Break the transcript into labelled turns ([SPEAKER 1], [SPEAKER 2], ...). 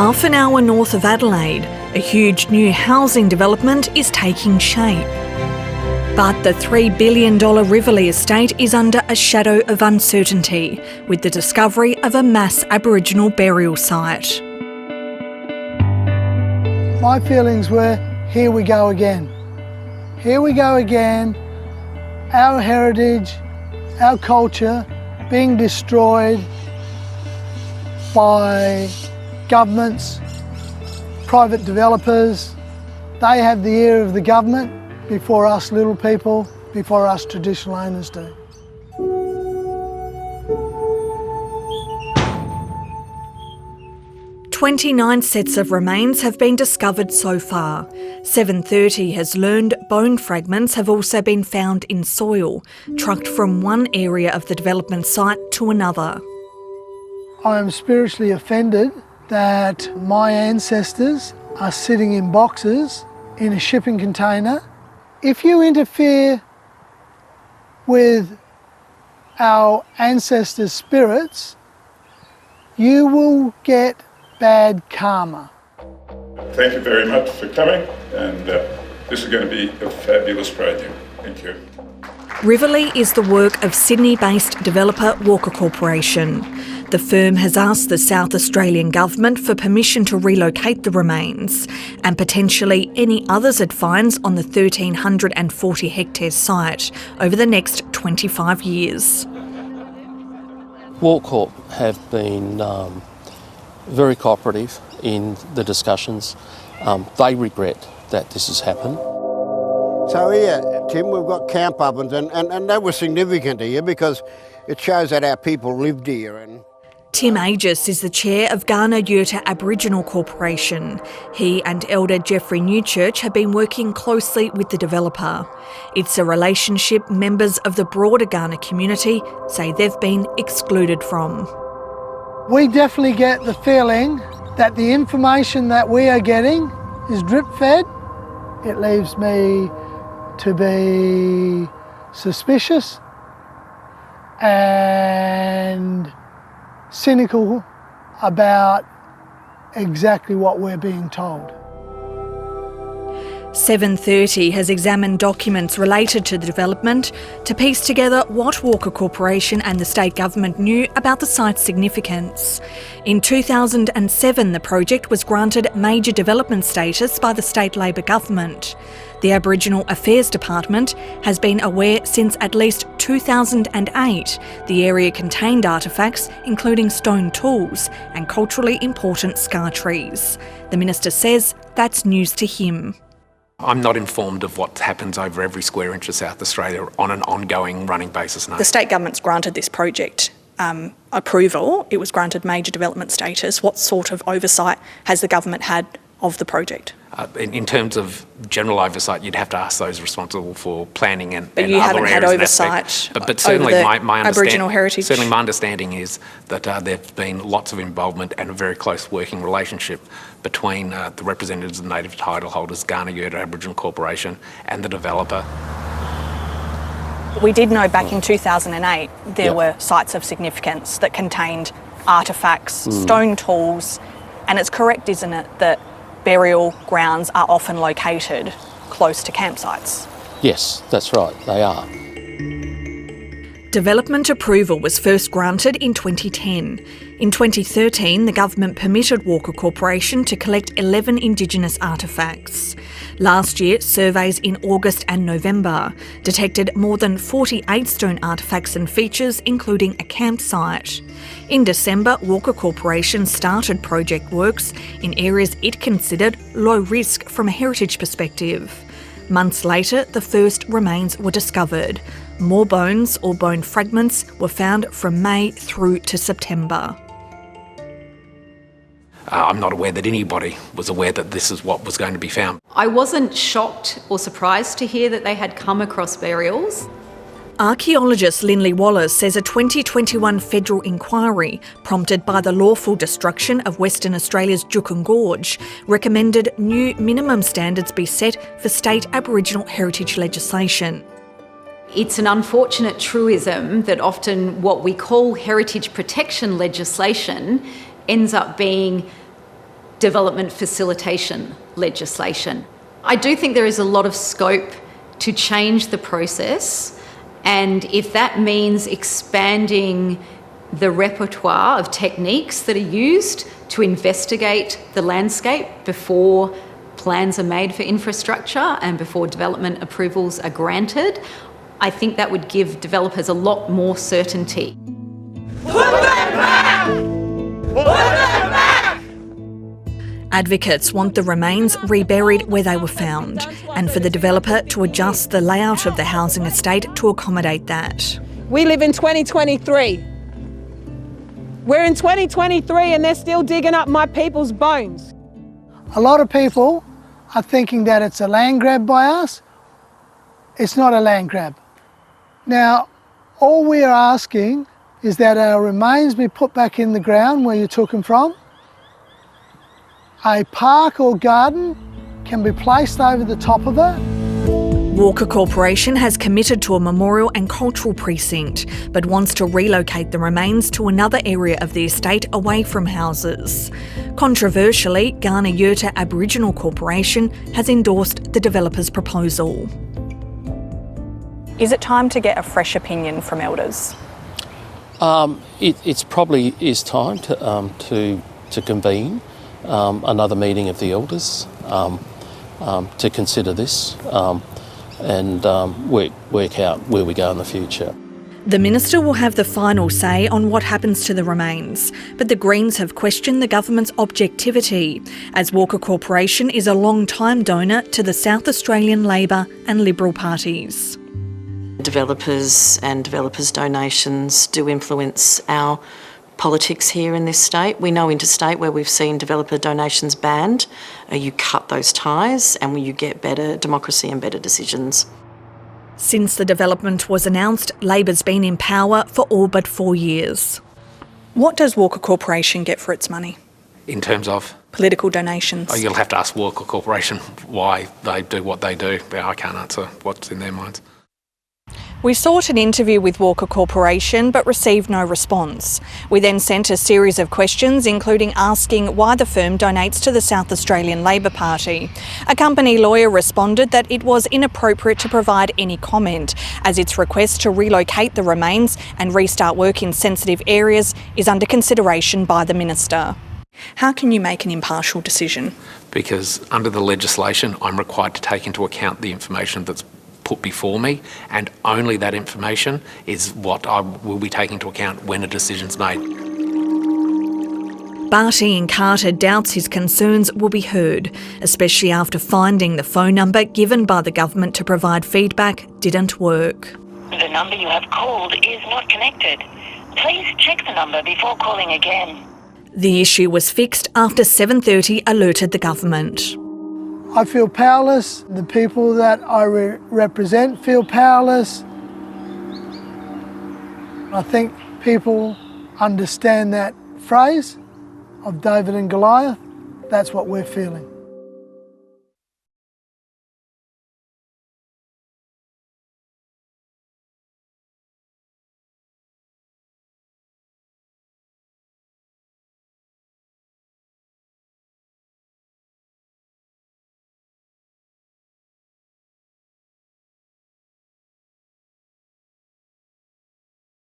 [SPEAKER 1] Half an hour north of Adelaide, a huge new housing development is taking shape. But the $3 billion Riverlea estate is under a shadow of uncertainty, with the discovery of a mass Aboriginal burial site.
[SPEAKER 2] My feelings were, here we go again. Here we go again. Our heritage, our culture being destroyed by governments, private developers. They have the ear of the government before us little people, before us traditional owners do. "29 sets of remains have been discovered so far. 730 has learned bone fragments have also been found in soil, trucked from one area of the development site to another. I am spiritually offended that my ancestors are sitting in boxes in a shipping container. If you interfere with our ancestors' spirits, you will get bad karma.
[SPEAKER 3] Thank you very much for coming, and this is going to be a fabulous project. Thank you.
[SPEAKER 1] Riverlea is the work of Sydney-based developer Walker Corporation. The firm has asked the South Australian Government for permission to relocate the remains and potentially any others it finds on the 1,340 hectare site over the next 25 years.
[SPEAKER 4] Walker have been very cooperative in the discussions. They regret that this has happened.
[SPEAKER 5] So here, Tim, we've got camp ovens and that was significant here because it shows that our people lived here.
[SPEAKER 1] Tim Aegis is the chair of Kaurna Yurta Aboriginal Corporation. He and Elder Jeffrey Newchurch have been working closely with the developer. It's a relationship members of the broader Kaurna community say they've been excluded from.
[SPEAKER 2] We definitely get the feeling that the information that we are getting is drip-fed. It leaves me to be suspicious and cynical about exactly what we're being told.
[SPEAKER 1] 730 has examined documents related to the development to piece together what Walker Corporation and the state government knew about the site's significance. In 2007, the project was granted major development status by the state Labor government. The Aboriginal Affairs Department has been aware since at least 2008 the area contained artefacts including stone tools and culturally important scar trees. The Minister says that's news to him.
[SPEAKER 6] I'm not informed of what happens over every square inch of South Australia on an ongoing running basis, no.
[SPEAKER 7] The state government's granted this project approval. It was granted major development status. What sort of oversight has the government had of the project?
[SPEAKER 6] In terms of general oversight, you'd have to ask those responsible for planning and
[SPEAKER 7] but
[SPEAKER 6] and
[SPEAKER 7] you
[SPEAKER 6] other
[SPEAKER 7] haven't had
[SPEAKER 6] areas
[SPEAKER 7] oversight
[SPEAKER 6] but certainly
[SPEAKER 7] over
[SPEAKER 6] my
[SPEAKER 7] Aboriginal heritage?
[SPEAKER 6] Certainly my understanding is that there's been lots of involvement and a very close working relationship between the representatives of native title holders, Kaurna Yurta Aboriginal Corporation and the developer.
[SPEAKER 7] We did know back in 2008 there were sites of significance that contained artefacts, stone tools, and it's correct, isn't it, that burial grounds are often located close to campsites?
[SPEAKER 4] Yes, that's right, they are.
[SPEAKER 1] Development approval was first granted in 2010. In 2013, the government permitted Walker Corporation to collect 11 Indigenous artefacts. Last year, surveys in August and November detected more than 48 stone artefacts and features, including a campsite. In December, Walker Corporation started project works in areas it considered low risk from a heritage perspective. Months later, the first remains were discovered. More bones or bone fragments were found from May through to September.
[SPEAKER 6] I'm not aware that anybody was aware that this is what was going to be found.
[SPEAKER 8] I wasn't shocked or surprised to hear that they had come across burials.
[SPEAKER 1] Archaeologist Lindley Wallace says a 2021 federal inquiry prompted by the lawful destruction of Western Australia's Juukan Gorge recommended new minimum standards be set for state Aboriginal heritage legislation.
[SPEAKER 8] It's an unfortunate truism that often what we call heritage protection legislation ends up being development facilitation legislation. I do think there is a lot of scope to change the process, and if that means expanding the repertoire of techniques that are used to investigate the landscape before plans are made for infrastructure and before development approvals are granted, I think that would give developers a lot more certainty.
[SPEAKER 2] Put them back! Put them back!
[SPEAKER 1] Advocates want the remains reburied where they were found, and for the developer to adjust the layout of the housing estate to accommodate that.
[SPEAKER 9] We live in 2023. We're in 2023 and they're still digging up my people's bones.
[SPEAKER 10] A lot of people are thinking that it's a land grab by us. It's not a land grab. Now, all we are asking is that our remains be put back in the ground where you took them from. A park or garden can be placed over the top of it.
[SPEAKER 1] Walker Corporation has committed to a memorial and cultural precinct, but wants to relocate the remains to another area of the estate away from houses. Controversially, Ghana Yurta Aboriginal Corporation has endorsed the developer's proposal.
[SPEAKER 7] Is it time to get a fresh opinion from elders?
[SPEAKER 4] It's probably is time to convene another meeting of the elders to consider this and work out where we go in the future.
[SPEAKER 1] The Minister will have the final say on what happens to the remains, but the Greens have questioned the government's objectivity, as Walker Corporation is a long-time donor to the South Australian Labor and Liberal parties.
[SPEAKER 11] Developers and developers' donations do influence our politics here in this state. We know interstate where we've seen developer donations banned, you cut those ties and you get better democracy and better decisions.
[SPEAKER 1] Since the development was announced, Labor's been in power for all but 4 years.
[SPEAKER 2] What does Walker Corporation get for its money?
[SPEAKER 6] In terms of?
[SPEAKER 2] Political donations.
[SPEAKER 6] Oh, you'll have to ask Walker Corporation why they do what they do. I can't answer what's in their minds.
[SPEAKER 2] We sought an interview with Walker Corporation but received no response. We then sent a series of questions, including asking why the firm donates to the South Australian Labor Party. A company lawyer responded that it was inappropriate to provide any comment, as its request to relocate the remains and restart work in sensitive areas is under consideration by the Minister. How can you make an impartial decision?
[SPEAKER 6] Because under the legislation, I'm required to take into account the information that's put before me, and only that information is what I will be taking into account when a decision's made.
[SPEAKER 1] Barty in Carter doubts his concerns will be heard, especially after finding the phone number given by the government to provide feedback didn't work.
[SPEAKER 12] The number you have called is not connected. Please check the number before calling again.
[SPEAKER 1] The issue was fixed after 7:30 alerted the government.
[SPEAKER 10] I feel powerless. The people that I represent feel powerless. I think people understand that phrase of David and Goliath. That's what we're feeling.